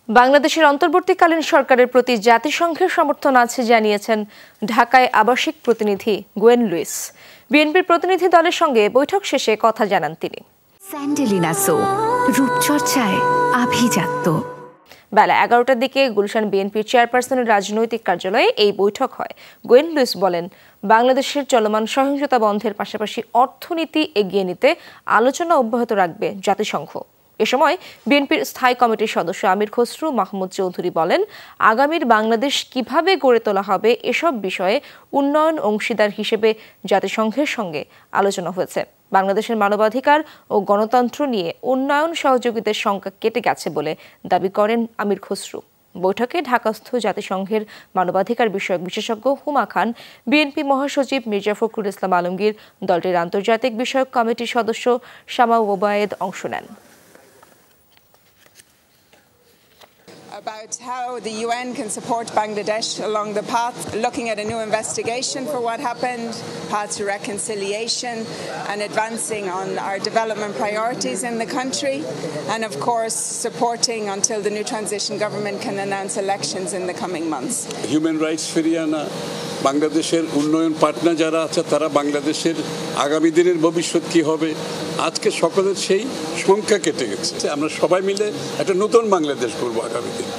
বাংলাদেশের অন্তর্বর্তীকালীন সরকারের প্রতি জাতিসংঘের সমর্থন আছে জানিয়েছেন ঢাকায় আবাসিক প্রতিনিধি গোয়েন লুইস। বিএনপির প্রতিনিধি দলের সঙ্গে বৈঠক শেষে কথা জানান তিনি। স্যান্ডেলিনা সো, রূপচর্চায় আভিজাত্য। বেলা 11টার দিকে গুলশান বিএনপির চেয়ারপারসনের রাজনৈতিক কার্যালয়ে এই বৈঠক হয়। গোয়েন লুইস বলেন, বাংলাদেশের চলমান সহিংসতা বন্ধের পাশাপাশি অর্থনীতি এগিয়ে নিতে আলোচনা অব্যাহত রাখবে জাতিসংঘ। এ সময় বিএনপির স্থায়ী কমিটির সদস্য আমির খসরু মাহমুদ চৌধুরী বলেন, আগামীর বাংলাদেশ কিভাবে গড়ে তোলা হবে এসব বিষয়ে উন্নয়ন অংশীদার হিসেবে জাতিসংঘের সঙ্গে আলোচনা হয়েছে। বাংলাদেশের মানবাধিকার ও গণতন্ত্র নিয়ে উন্নয়ন সহযোগিতার সংখ্যা কেটে গেছে বলে দাবি করেন আমির খসরু। বৈঠকে ঢাকাস্থ জাতিসংঘের মানবাধিকার বিষয়ক বিশেষজ্ঞ হুমা খান, বিএনপি মহাসচিব মির্জা ফখরুল ইসলাম আলমগীর, দলটির আন্তর্জাতিক বিষয়ক কমিটির সদস্য শামা ওবায়েদ অংশ নেন। About how the UN can support Bangladesh along the path, looking at a new investigation for what happened, path to reconciliation and advancing on our development priorities in the country, and of course supporting until the new transition government can announce elections in the coming months. Human rights ফিরিয়ানা, বাংলাদেশের উন্নয়ন partner যারা আছে তারা বাংলাদেশের আগামী দিনের ভবিষ্যৎ কি হবে, আজকে সকলের সেই সংখ্যা কেটে গেছে। আমরা সবাই মিলে একটা নতুন বাংলাদেশ করবো আগামী দিন।